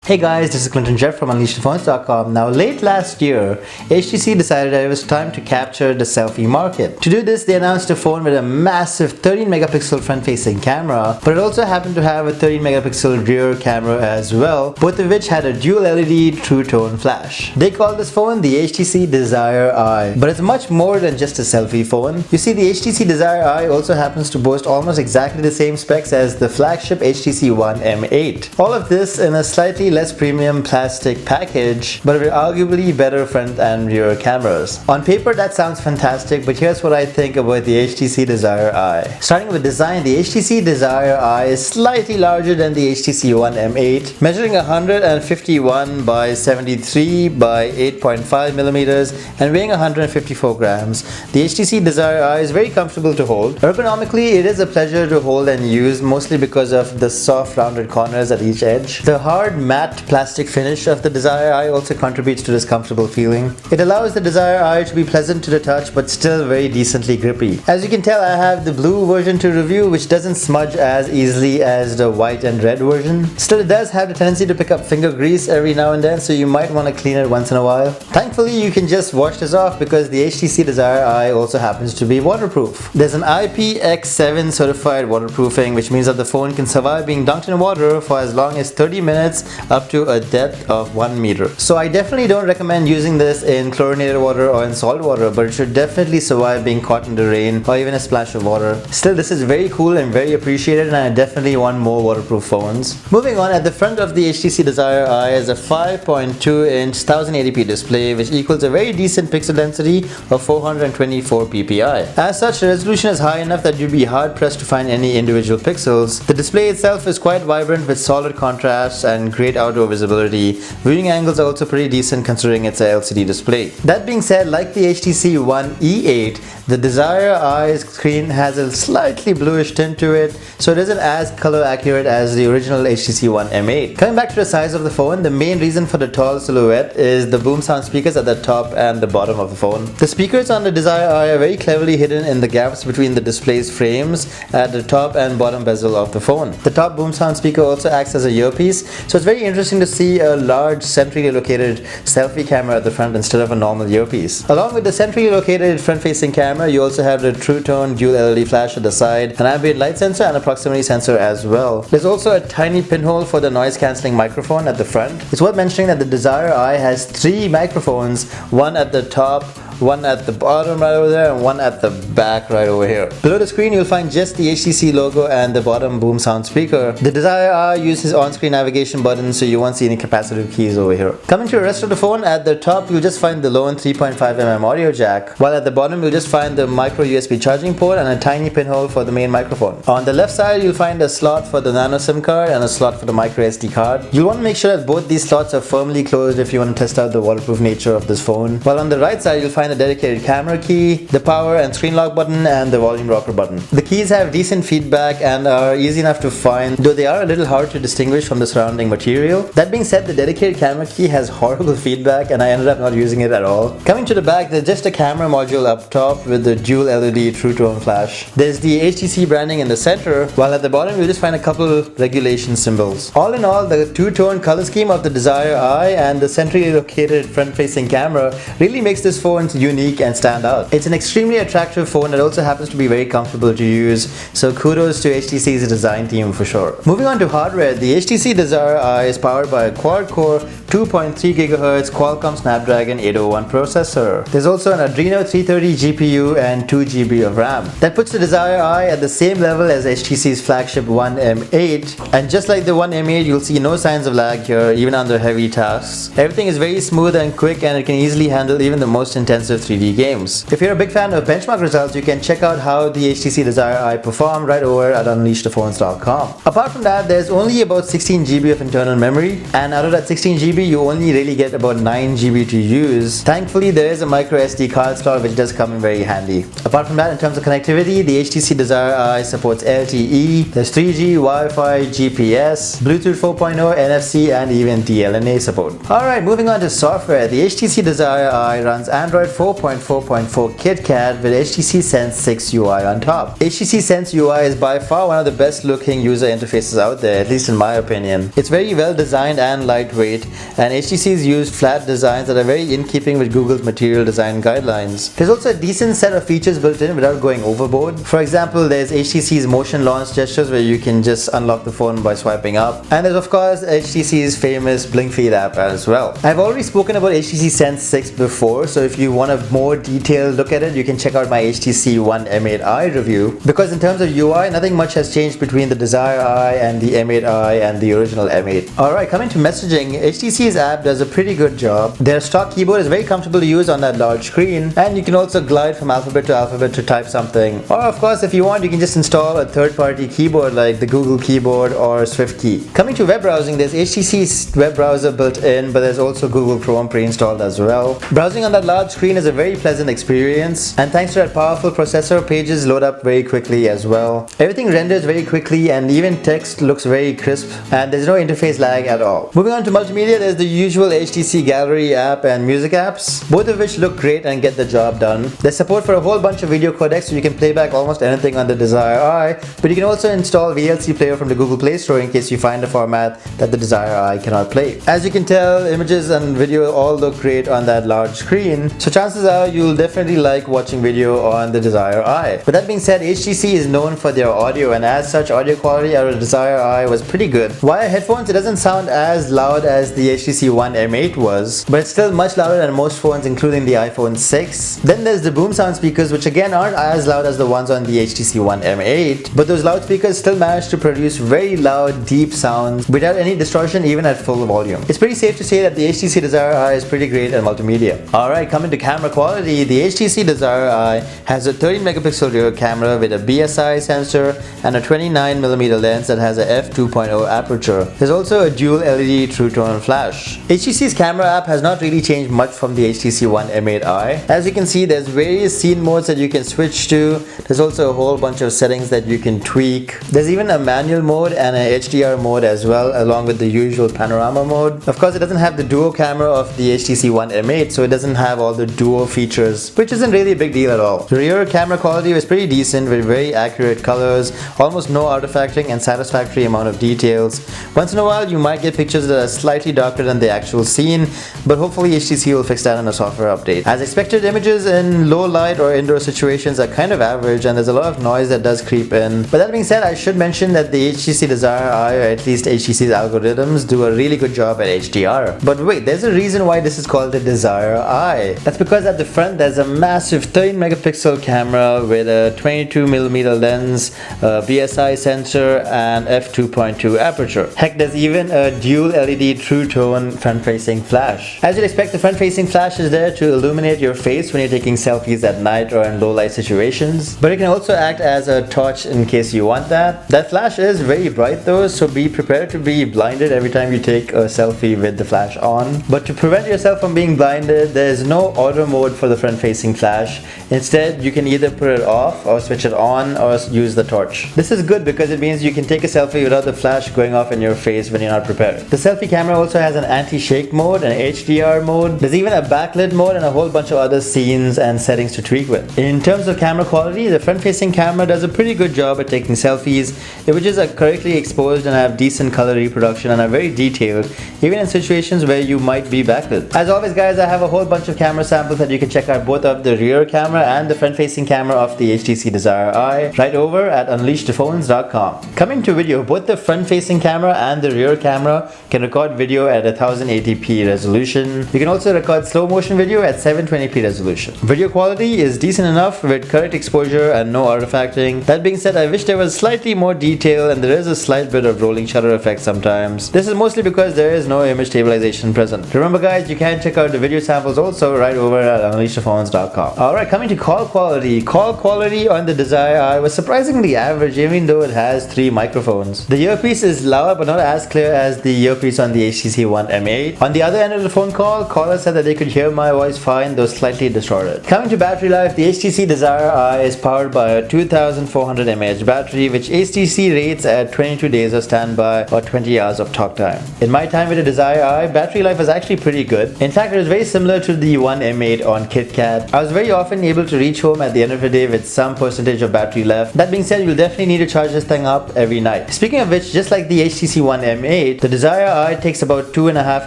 Hey guys, this is Clinton Jeff from UnleashThePhones.com. Now, late last year, HTC decided that it was time to capture the selfie market. To do this, they announced a phone with a massive 13 megapixel front-facing camera, but it also happened to have a 13 megapixel rear camera as well, both of which had a dual LED true tone flash. They call this phone the HTC Desire Eye, but it's much more than just a selfie phone. You see, the HTC Desire Eye also happens to boast almost exactly the same specs as the flagship HTC One M8. All of this in a slightly less premium plastic package, but with arguably better front and rear cameras. On paper, that sounds fantastic, but here's what I think about the HTC Desire Eye. Starting with design, the HTC Desire Eye is slightly larger than the HTC One M8, measuring 151 by 73 by 8.5 millimeters and weighing 154 grams. The HTC Desire Eye is very comfortable to hold. Ergonomically, it is a pleasure to hold and use, mostly because of the soft rounded corners at each edge. The hard matte plastic finish of the Desire Eye also contributes to this comfortable feeling. It allows the Desire Eye to be pleasant to the touch but still very decently grippy. As you can tell, I have the blue version to review, which doesn't smudge as easily as the white and red version. Still, it does have the tendency to pick up finger grease every now and then, so you might want to clean it once in a while. Thankfully, you can just wash this off because the HTC Desire Eye also happens to be waterproof. There's an IPX7 certified waterproofing, which means that the phone can survive being dunked in water for as long as 30 minutes up to a depth of 1 meter. So I definitely don't recommend using this in chlorinated water or in salt water, but it should definitely survive being caught in the rain or even a splash of water. Still, this is very cool and very appreciated, and I definitely want more waterproof phones. Moving on, at the front of the HTC Desire Eye is a 5.2 inch 1080p display, which equals a very decent pixel density of 424 ppi. As such, the resolution is high enough that you'd be hard pressed to find any individual pixels. The display itself is quite vibrant with solid contrast and great outdoor visibility. Viewing angles are also pretty decent considering it's a LCD display. That being said, like the HTC One E8, the Desire Eye screen has a slightly bluish tint to it, so it isn't as color accurate as the original HTC One M8. Coming back to the size of the phone, the main reason for the tall silhouette is the boom sound speakers at the top and the bottom of the phone. The speakers on the Desire Eye are very cleverly hidden in the gaps between the display's frames at the top and bottom bezel of the phone. The top boom sound speaker also acts as a earpiece, so it's very interesting to see a large centrally located selfie camera at the front instead of a normal earpiece. Along with the centrally located front-facing camera, you also have the true tone dual LED flash at the side, an ambient light sensor and a proximity sensor as well. There's also a tiny pinhole for the noise cancelling microphone at the front. It's worth mentioning that the Desire Eye has 3 microphones, one at the top, one at the bottom right over there, and one at the back right over here. Below the screen, you'll find just the HTC logo and the bottom boom sound speaker. The Desire Eye uses on-screen navigation buttons, so you won't see any capacitive keys over here. Coming to the rest of the phone, at the top, you'll just find the lone 3.5mm audio jack, while at the bottom, you'll just find the micro USB charging port and a tiny pinhole for the main microphone. On the left side, you'll find a slot for the nano SIM card and a slot for the micro SD card. You'll want to make sure that both these slots are firmly closed if you want to test out the waterproof nature of this phone. While on the right side, you'll find a dedicated camera key, the power and screen lock button, and the volume rocker button. The keys have decent feedback and are easy enough to find, though they are a little hard to distinguish from the surrounding material. That being said, the dedicated camera key has horrible feedback and I ended up not using it at all. Coming to the back, there's just a camera module up top with the dual LED true tone flash. There's the HTC branding in the center, while at the bottom you'll just find a couple regulation symbols. All in all, the two-tone color scheme of the Desire Eye and the centrally located front-facing camera really makes this phone unique and stand out. It's an extremely attractive phone that also happens to be very comfortable to use, so kudos to HTC's design team for sure. Moving on to hardware, the HTC Desire Eye is powered by a quad-core 2.3 GHz Qualcomm Snapdragon 801 processor. There's also an Adreno 330 GPU and 2 GB of RAM. That puts the Desire Eye at the same level as HTC's flagship One M8, and just like the One M8, you'll see no signs of lag here, even under heavy tasks. Everything is very smooth and quick, and it can easily handle even the most intensive 3D games. If you're a big fan of benchmark results, you can check out how the HTC Desire Eye performed right over at UnleashThePhones.com. Apart from that, there's only about 16 GB of internal memory, and out of that 16 GB, GB, you only really get about 9 GB to use. Thankfully, there is a micro SD card slot which does come in very handy. Apart from that, in terms of connectivity, the HTC Desire Eye supports LTE, there's 3G, Wi-Fi, GPS, Bluetooth 4.0, NFC, and even DLNA support. Alright, moving on to software. The HTC Desire Eye runs Android 4.4.4 KitKat with HTC Sense 6 UI on top. HTC Sense UI is by far one of the best looking user interfaces out there, at least in my opinion. It's very well designed and lightweight, and HTC's used flat designs that are very in keeping with Google's material design guidelines. There's also a decent set of features built in without going overboard. For example, there's HTC's motion launch gestures where you can just unlock the phone by swiping up, and there's of course HTC's famous blink feed app as well. I've already spoken about HTC Sense 6 before, so if you want a more detailed look at it, you can check out my HTC One M8i review, because in terms of UI, nothing much has changed between the Desire Eye and the M8i and the original M8. Alright, coming to messaging, HTC's app does a pretty good job. Their stock keyboard is very comfortable to use on that large screen, and you can also glide from alphabet to type something. Or of course, if you want, you can just install a third-party keyboard like the Google keyboard or SwiftKey. Coming to web browsing, there's HTC's web browser built in, but there's also Google Chrome pre-installed as well. Browsing on that large screen is a very pleasant experience, and thanks to that powerful processor, pages load up very quickly as well. Everything renders very quickly, and even text looks very crisp, and there's no interface lag at all. Moving on to multimedia, there's the usual HTC Gallery app and music apps, both of which look great and get the job done. There's support for a whole bunch of video codecs, so you can play back almost anything on the Desire Eye, but you can also install VLC Player from the Google Play Store in case you find a format that the Desire Eye cannot play. As you can tell, images and video all look great on that large screen, so chances are you'll definitely like watching video on the Desire Eye. But that being said, HTC is known for their audio, and as such, audio quality out of the Desire Eye was pretty good. Via headphones, it doesn't sound as loud as the HTC One M8 was, but it's still much louder than most phones, including the iPhone 6. Then there's the boom sound speakers, which again aren't as loud as the ones on the HTC One M8, but those loudspeakers still manage to produce very loud, deep sounds without any distortion even at full volume. It's pretty safe to say that the HTC Desire Eye is pretty great at multimedia. Alright, coming to camera quality, the HTC Desire Eye has a 13 megapixel rear camera with a BSI sensor and a 29mm lens that has a f2.0 aperture. There's also a dual LED True Tone flash. HTC's camera app has not really changed much from the HTC One M8i. As you can see, there's various scene modes that you can switch to. There's also a whole bunch of settings that you can tweak. There's even a manual mode and an HDR mode as well, along with the usual panorama mode. Of course, it doesn't have the duo camera of the HTC One M8, so it doesn't have all the duo features, which isn't really a big deal at all. The rear camera quality was pretty decent with very accurate colors, almost no artifacting, and satisfactory amount of details. Once in a while, you might get pictures that are slightly darker than the actual scene, but hopefully HTC will fix that in a software update. As expected, images in low light or indoor situations are kind of average, and there's a lot of noise that does creep in. But that being said, I should mention that the HTC Desire Eye, or at least HTC's algorithms, do a really good job at HDR. But wait, there's a reason why this is called the Desire Eye. That's because at the front there's a massive 13 megapixel camera with a 22mm lens, a BSI sensor, and f2.2 aperture. Heck, there's even a dual LED True Tone front-facing flash. As you'd expect, the front-facing flash is there to illuminate your face when you're taking selfies at night or in low-light situations, but it can also act as a torch in case you want that. That flash is very bright though, so be prepared to be blinded every time you take a selfie with the flash on. But to prevent yourself from being blinded, there's no auto mode for the front-facing flash. Instead, you can either put it off or switch it on or use the torch. This is good because it means you can take a selfie without the flash going off in your face when you're not prepared. The selfie camera also has an anti-shake mode, an HDR mode. There's even a backlit mode and a whole bunch of other scenes and settings to tweak with. In terms of camera quality, the front-facing camera does a pretty good job at taking selfies. Images are correctly exposed and have decent color reproduction and are very detailed, even in situations where you might be backlit. As always guys, I have a whole bunch of camera samples that you can check out, both of the rear camera and the front-facing camera of the HTC Desire Eye, right over at UnleashThePhones.com. Coming to video, both the front-facing camera and the rear camera can record video at 1080p resolution. You can also record slow motion video at 720p resolution. Video quality is decent enough with correct exposure and no artifacting. That being said, I wish there was slightly more detail, and there is a slight bit of rolling shutter effect sometimes. This is mostly because there is no image stabilization present. Remember guys, you can check out the video samples also right over at UnleashThePhones.com. Alright, coming to call quality. Call quality on the Desire Eye was surprisingly average, even though it has 3 microphones. The earpiece is loud but not as clear as the earpiece on the HTC One M8. On the other end of the phone call, caller said that they could hear my voice fine, though slightly distorted. Coming to battery life, the HTC Desire Eye is powered by a 2400 mAh battery, which HTC rates at 22 days of standby or 20 hours of talk time. In my time with the Desire Eye, battery life was actually pretty good. In fact, it was very similar to the One M8 on KitKat. I was very often able to reach home at the end of the day with some percentage of battery left. That being said, you'll definitely need to charge this thing up every night. Speaking of which, just like the HTC One M8, the Desire Eye takes about 2.5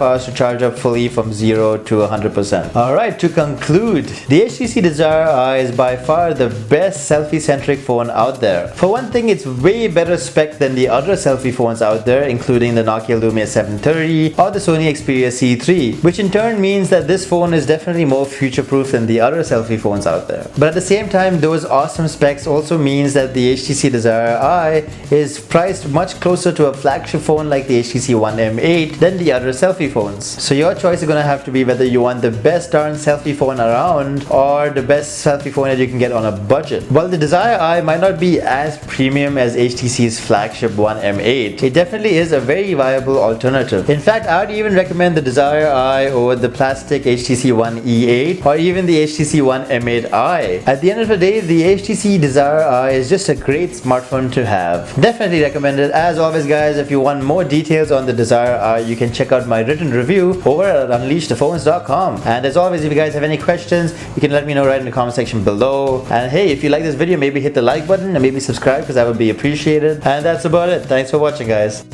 hours to charge up fully from 0 to 100%. Alright, to conclude, the HTC Desire Eye is by far the best selfie-centric phone out there. For one thing, it's way better spec than the other selfie phones out there, including the Nokia Lumia 730 or the Sony Xperia C3, which in turn means that this phone is definitely more future-proof than the other selfie phones out there. But at the same time, those awesome specs also means that the HTC Desire Eye is priced much closer to a flagship phone like the HTC One M8 than the other selfie phones. So your choice is going to have to be whether you want the best darn selfie phone around or the best selfie phone that you can get on a budget. While the Desire Eye might not be as premium as HTC's flagship One M8, it definitely is a very viable alternative. In fact, I would even recommend the Desire Eye over the plastic HTC One E8 or even the HTC One M8i. At the end of the day, the HTC Desire Eye is just a great smartphone to have. Definitely recommend it. As always guys, if you want more details on the Desire Eye, you can check out my written review over at UnleashThePhones.com. And as always, if you guys have any questions, you can let me know right in the comment section below. And hey, if you like this video, maybe hit the like button and maybe subscribe because that would be appreciated. And that's about it. Thanks for watching guys.